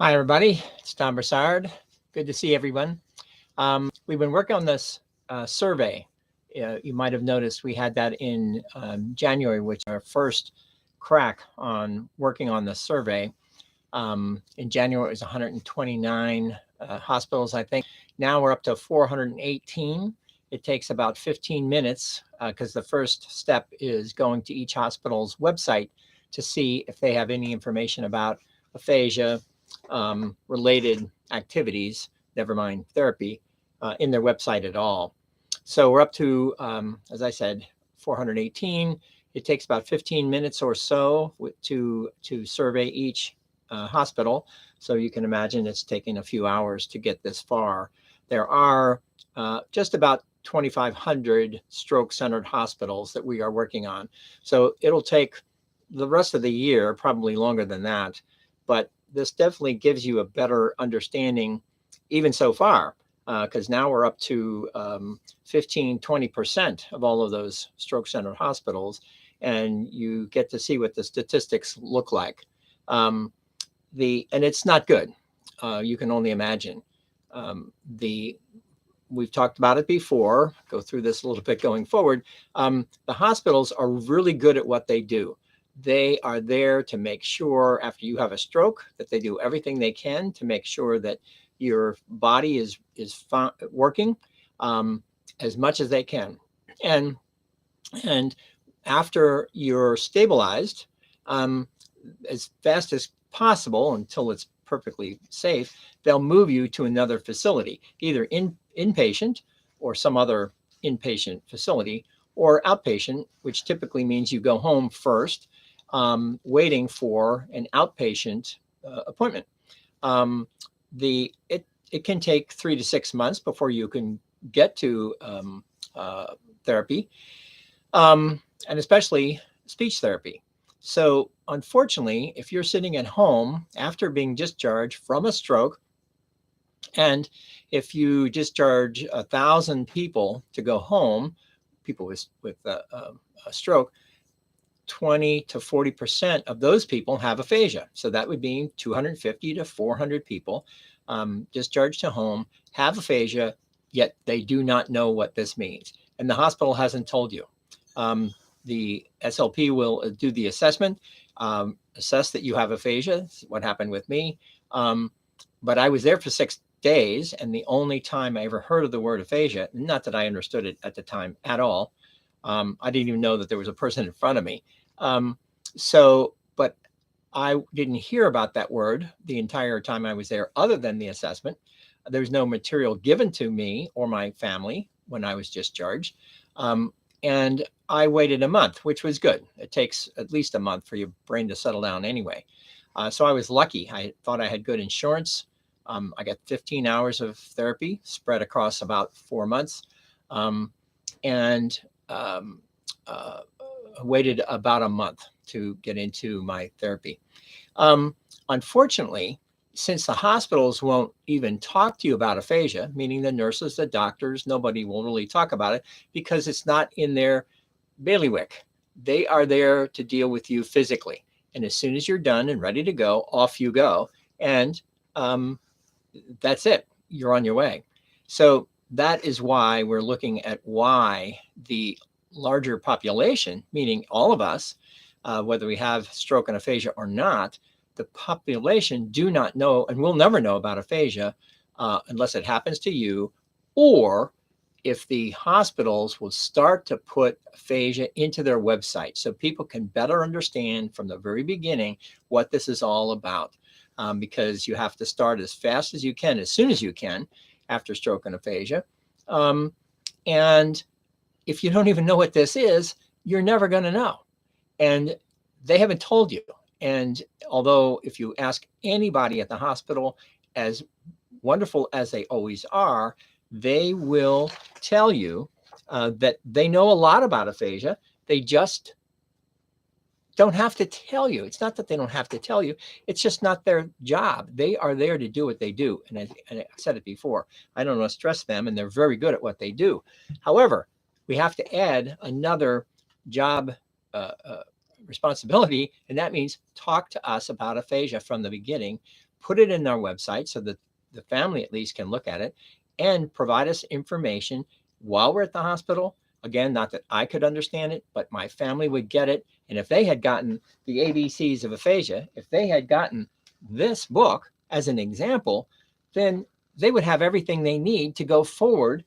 Hi, everybody. It's Tom Broussard. Good to see everyone. We've been working on this survey. You might have noticed we had that in January, which is our first crack on working on the survey. In January, it was 129 hospitals, I think. Now we're up to 418. It takes about 15 minutes because the first step is going to each hospital's website to see if they have any information about aphasia, related activities, never mind therapy, in their website at all. So we're up to, as I said, 418. It takes about 15 minutes or so to survey each hospital. So you can imagine it's taking a few hours to get this far. There are just about 2,500 stroke-centered hospitals that we are working on. So it'll take the rest of the year, probably longer than that. But this definitely gives you a better understanding, even so far, because now we're up to 15-20% of all of those stroke-centered hospitals, and you get to see what the statistics look like. And it's not good. You can only imagine. We've talked about it before. Go through this a little bit going forward. The hospitals are really good at what they do. They are there to make sure after you have a stroke that they do everything they can to make sure that your body is working as much as they can. And after you're stabilized, as fast as possible until it's perfectly safe, they'll move you to another facility, either inpatient or some other inpatient facility, or outpatient, which typically means you go home first, waiting for an outpatient appointment. It can take 3 to 6 months before you can get to therapy, and especially speech therapy. So unfortunately, if you're sitting at home after being discharged from a stroke, and if you discharge 1,000 people to go home, people with a stroke, 20 to 40% of those people have aphasia. So that would be 250 to 400 people discharged to home, have aphasia, yet they do not know what this means. And the hospital hasn't told you. The SLP will do the assessment, assess that you have aphasia. This is what happened with me. But I was there for 6 days, and the only time I ever heard of the word aphasia, not that I understood it at the time at all, I didn't even know that there was a person in front of me. But I didn't hear about that word the entire time I was there, other than the assessment. There was no material given to me or my family when I was discharged. And I waited a month, which was good. It takes at least a month for your brain to settle down anyway. So I was lucky. I thought I had good insurance. I got 15 hours of therapy spread across about 4 months. And waited about a month to get into my therapy. Unfortunately, since the hospitals won't even talk to you about aphasia, meaning the nurses, the doctors, nobody will really talk about it because it's not in their bailiwick. They are there to deal with you physically. And as soon as you're done and ready to go, off you go. And that's it. You're on your way. So that is why we're looking at why the larger population, meaning all of us, whether we have stroke and aphasia or not, the population do not know and will never know about aphasia unless it happens to you, or if the hospitals will start to put aphasia into their website so people can better understand from the very beginning what this is all about. Because you have to start as fast as you can, as soon as you can, after stroke and aphasia. And if you don't even know what this is, you're never going to know. And they haven't told you. And although if you ask anybody at the hospital, as wonderful as they always are, they will tell you that they know a lot about aphasia. They just don't have to tell you. It's not that they don't have to tell you. It's just not their job. They are there to do what they do. And I said it before, I don't want to stress them, and they're very good at what they do. However, we have to add another job responsibility, and that means talk to us about aphasia from the beginning. put it in our website so that the family at least can look at it and provide us information while we're at the hospital. Again, not that I could understand it, but my family would get it. And if they had gotten the ABCs of aphasia, if they had gotten this book as an example, then they would have everything they need to go forward,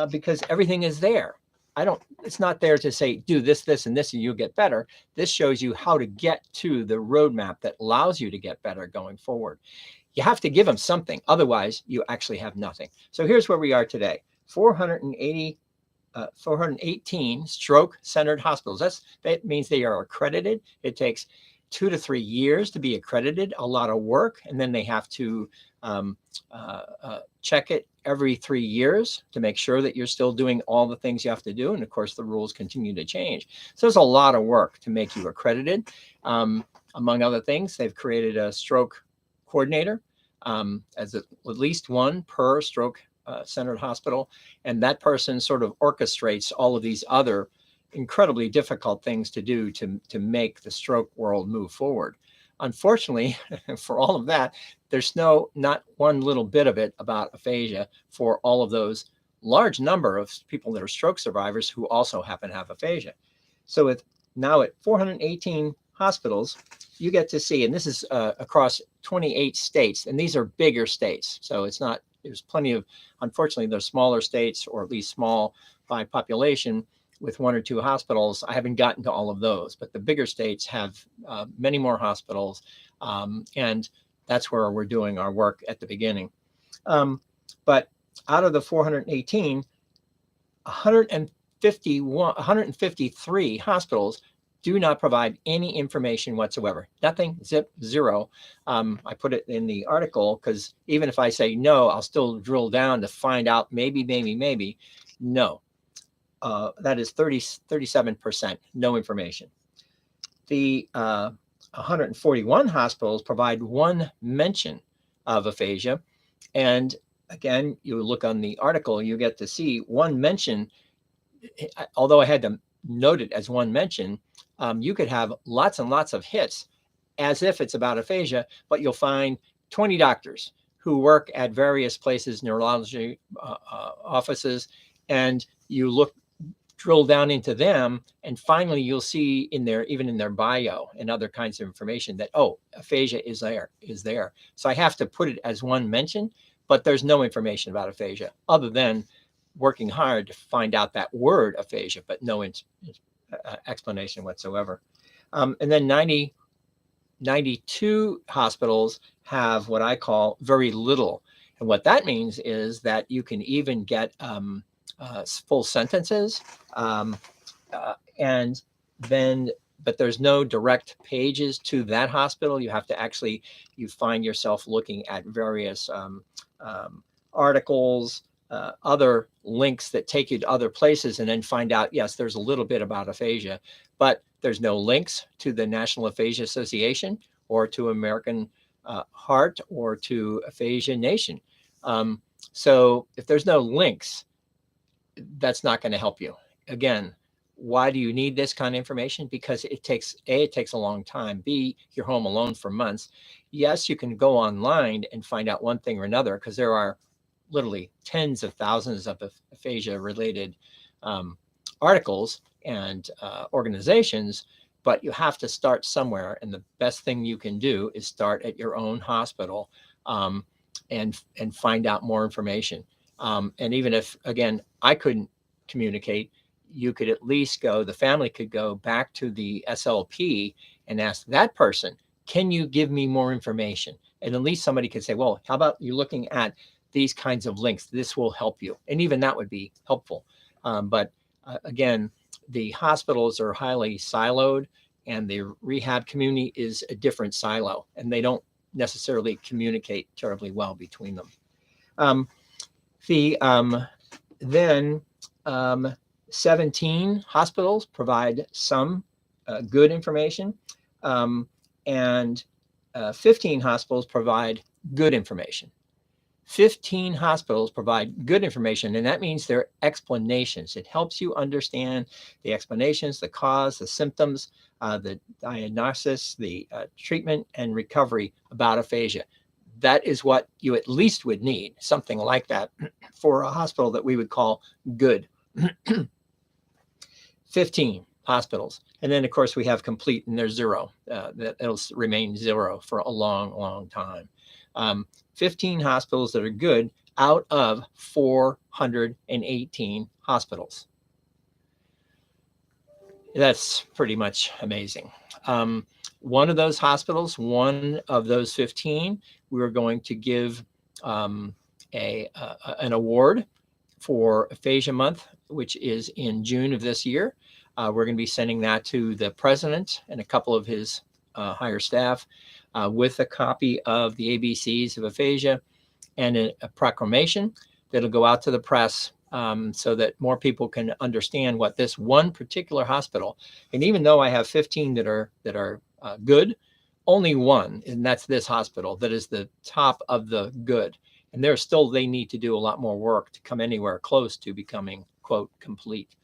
because everything is there. It's not there to say, do this, this, and this, and you'll get better. This shows you how to get to the roadmap that allows you to get better going forward. You have to give them something. Otherwise, you actually have nothing. So here's where we are today. 418 stroke-centered hospitals. That means they are accredited. It takes 2 to 3 years to be accredited, a lot of work. And then they have to check it every 3 years to make sure that you're still doing all the things you have to do. And of course, the rules continue to change. So there's a lot of work to make you accredited. Among other things, they've created a stroke coordinator, as at least one per stroke centered hospital. And that person sort of orchestrates all of these other incredibly difficult things to do to make the stroke world move forward. Unfortunately, for all of that, there's not one little bit of it about aphasia for all of those large number of people that are stroke survivors who also happen to have aphasia. So now at 418 hospitals, you get to see, and this is across 28 states, and these are bigger states. So there's plenty of, unfortunately, there's smaller states, or at least small by population, with 1 or 2 hospitals. I haven't gotten to all of those, but the bigger states have many more hospitals. And that's where we're doing our work at the beginning. But out of the 418, 153 hospitals do not provide any information whatsoever. Nothing, zip, zero. I put it in the article because even if I say no, I'll still drill down to find out maybe. No. That is 37%, no information. The 141 hospitals provide one mention of aphasia. And again, you look on the article, you get to see one mention. Although I had to note it as one mention, you could have lots and lots of hits as if it's about aphasia, but you'll find 20 doctors who work at various places, neurology offices, and you drill down into them, and finally you'll see even in their bio and other kinds of information that, oh, aphasia is there. So I have to put it as one mention, but there's no information about aphasia other than working hard to find out that word aphasia, but no explanation whatsoever. And then 92 hospitals have what I call very little. And what that means is that you can even get full sentences, but there's no direct pages to that hospital. You have to you find yourself looking at various articles, other links that take you to other places, and then find out, yes, there's a little bit about aphasia, but there's no links to the National Aphasia Association or to American Heart or to Aphasia Nation. So if there's no links, that's not going to help you. Again, why do you need this kind of information? Because it takes a long time. B, you're home alone for months. Yes, you can go online and find out one thing or another, because there are literally tens of thousands of aphasia related articles and organizations, but you have to start somewhere. And the best thing you can do is start at your own hospital and find out more information. And even if, again, I couldn't communicate, you could at least the family could go back to the SLP and ask that person, can you give me more information? And at least somebody could say, well, how about you looking at these kinds of links? This will help you. And even that would be helpful. But again, the hospitals are highly siloed, and the rehab community is a different silo, and they don't necessarily communicate terribly well between them. Then 17 hospitals provide some good information, and 15 hospitals provide good information. 15 hospitals provide good information, and that means they're explanations. It helps you understand the explanations, the cause, the symptoms, the diagnosis, the treatment and recovery about aphasia. that is what you at least would need, something like that, for a hospital that we would call good. 15 hospitals. And then, of course, we have complete, and there's zero. It'll remain zero for a long, long time. 15 hospitals that are good out of 418 hospitals. That's pretty much amazing. One of those hospitals, one of those 15, we're going to give an award for Aphasia Month, which is in June of this year. We're going to be sending that to the president and a couple of his higher staff with a copy of the ABCs of aphasia and a proclamation that'll go out to the press so that more people can understand what this one particular hospital, and even though I have 15 that are good, only one, and that's this hospital, that is the top of the good. And they need to do a lot more work to come anywhere close to becoming, quote, complete.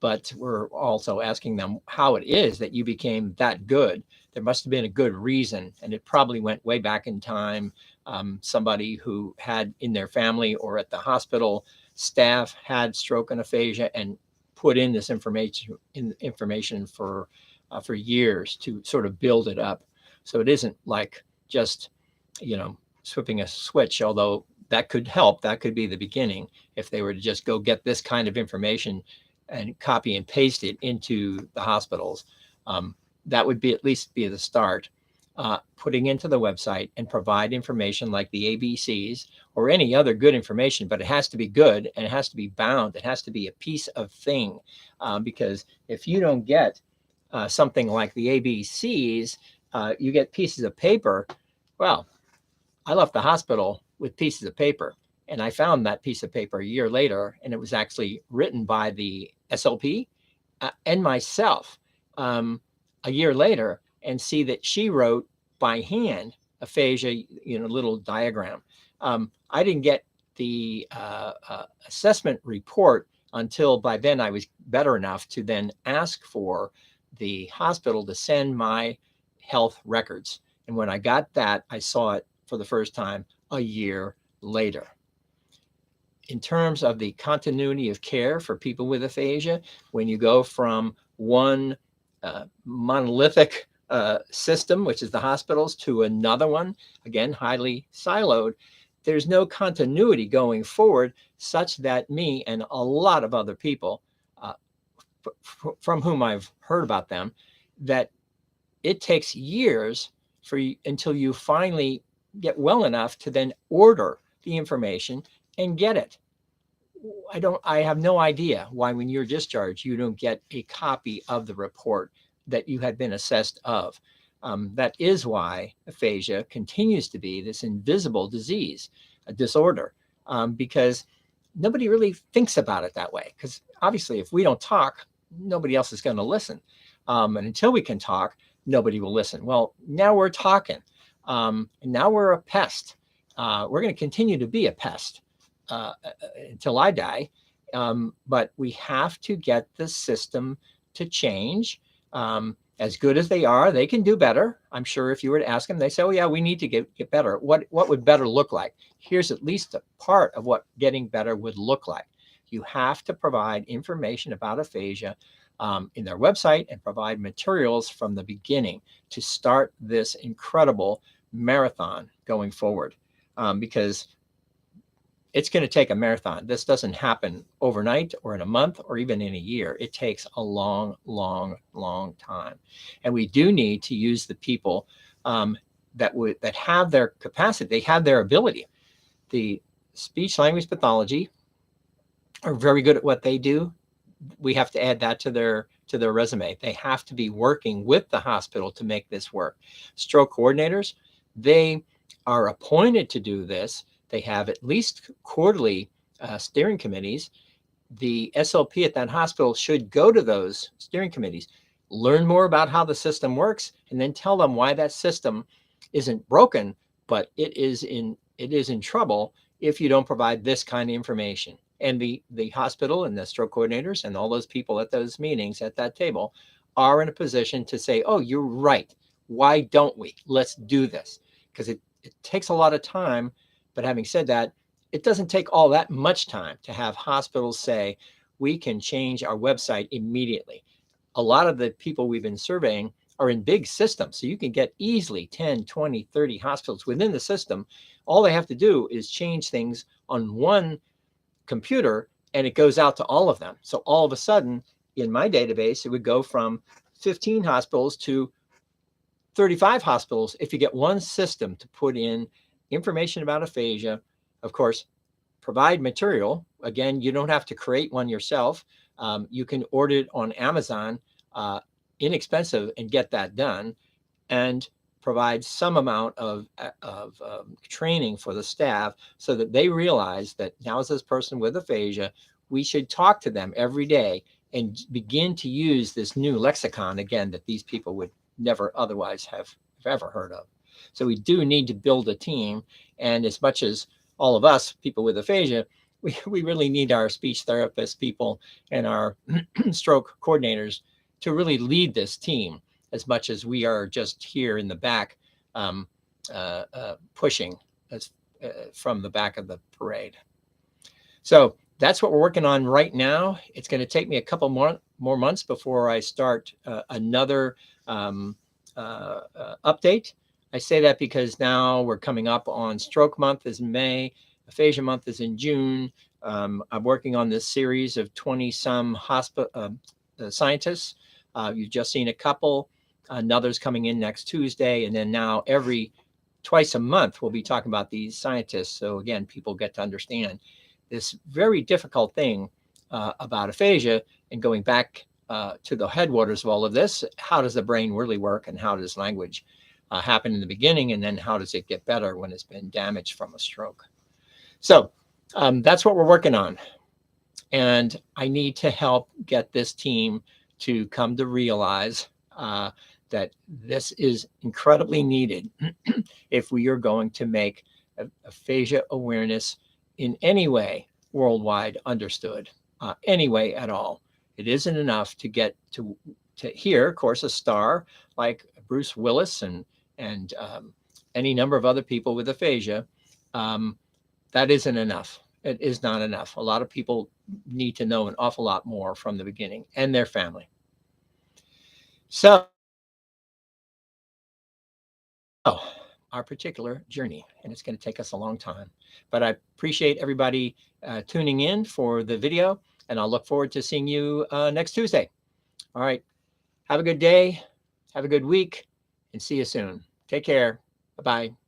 But we're also asking them how it is that you became that good. There must have been a good reason, and it probably went way back in time. Somebody who had in their family or at the hospital staff had stroke and aphasia and put in this information for years to sort of build it up. So it isn't like just, flipping a switch, although that could help. That could be the beginning if they were to just go get this kind of information and copy and paste it into the hospitals. That would at least be the start. Putting into the website and provide information like the ABCs or any other good information, but it has to be good and it has to be bound. It has to be a piece of thing, because if you don't get something like the ABCs, you get pieces of paper. Well, I left the hospital with pieces of paper, and I found that piece of paper a year later, and it was actually written by the SLP and myself a year later, and see that she wrote by hand aphasia, little diagram. I didn't get the assessment report until by then I was better enough to then ask for the hospital to send my health records. And when I got that, I saw it for the first time a year later. In terms of the continuity of care for people with aphasia, when you go from one monolithic system, which is the hospitals, to another one, again, highly siloed, there's no continuity going forward, such that me and a lot of other people from whom I've heard about them, that it takes years until you finally get well enough to then order the information and get it. I have no idea why when you're discharged, you don't get a copy of the report that you had been assessed of. That is why aphasia continues to be this invisible disease, a disorder, because nobody really thinks about it that way. Because obviously, if we don't talk, nobody else is going to listen. And until we can talk, nobody will listen. Well, now we're talking. And now we're a pest. We're going to continue to be a pest until I die. But we have to get the system to change. As good as they are, they can do better. I'm sure if you were to ask them, they say, oh yeah, we need to get better. What would better look like? Here's at least a part of what getting better would look like. You have to provide information about aphasia in their website and provide materials from the beginning to start this incredible marathon going forward, because it's going to take a marathon. This doesn't happen overnight or in a month or even in a year. It takes a long, long, long time. And we do need to use the people that have their capacity, they have their ability. The speech language pathology are very good at what they do. We have to add that to their resume. They have to be working with the hospital to make this work. Stroke coordinators, they are appointed to do this. They have at least quarterly steering committees. The SLP at that hospital should go to those steering committees, learn more about how the system works, and then tell them why that system isn't broken, but it is in trouble if you don't provide this kind of information. And the hospital and the stroke coordinators and all those people at those meetings at that table are in a position to say, oh, you're right. Why don't we? Let's do this. Because It takes a lot of time, but having said that, it doesn't take all that much time to have hospitals say, we can change our website immediately. A lot of the people we've been surveying are in big systems. So you can get easily 10, 20, 30 hospitals within the system. All they have to do is change things on one computer and it goes out to all of them. So all of a sudden in my database, it would go from 15 hospitals to 35 hospitals if you get one system to put in information about aphasia. Of course, provide material. Again, you don't have to create one yourself. You can order it on Amazon, inexpensive, and get that done, and provide some amount of training for the staff so that they realize that now as this person with aphasia, we should talk to them every day and begin to use this new lexicon again that these people would never otherwise have ever heard of. So we do need to build a team. And as much as all of us, people with aphasia, we really need our speech therapist people and our stroke coordinators to really lead this team as much as we are just here in the back pushing from the back of the parade. So that's what we're working on right now. It's going to take me a couple more months before I start another update. I say that because now we're coming up on Stroke Month is in May, Aphasia Month is in June. I'm working on this series of 20-some scientists. You've just seen a couple. Another's coming in next Tuesday. And then now twice a month, we'll be talking about these scientists. So again, people get to understand this very difficult thing about aphasia and going back to the headwaters of all of this. How does the brain really work and how does language happen in the beginning? And then how does it get better when it's been damaged from a stroke? So that's what we're working on. And I need to help get this team to come to realize that this is incredibly needed if we are going to make aphasia awareness in any way worldwide understood, any way at all. It isn't enough to get to hear, of course, a star like Bruce Willis and any number of other people with aphasia. That isn't enough. It is not enough. A lot of people need to know an awful lot more from the beginning and their family. So our particular journey, and it's going to take us a long time, but I appreciate everybody tuning in for the video, and I'll look forward to seeing you next Tuesday. All right. Have a good day. Have a good week, and see you soon. Take care. Bye-bye.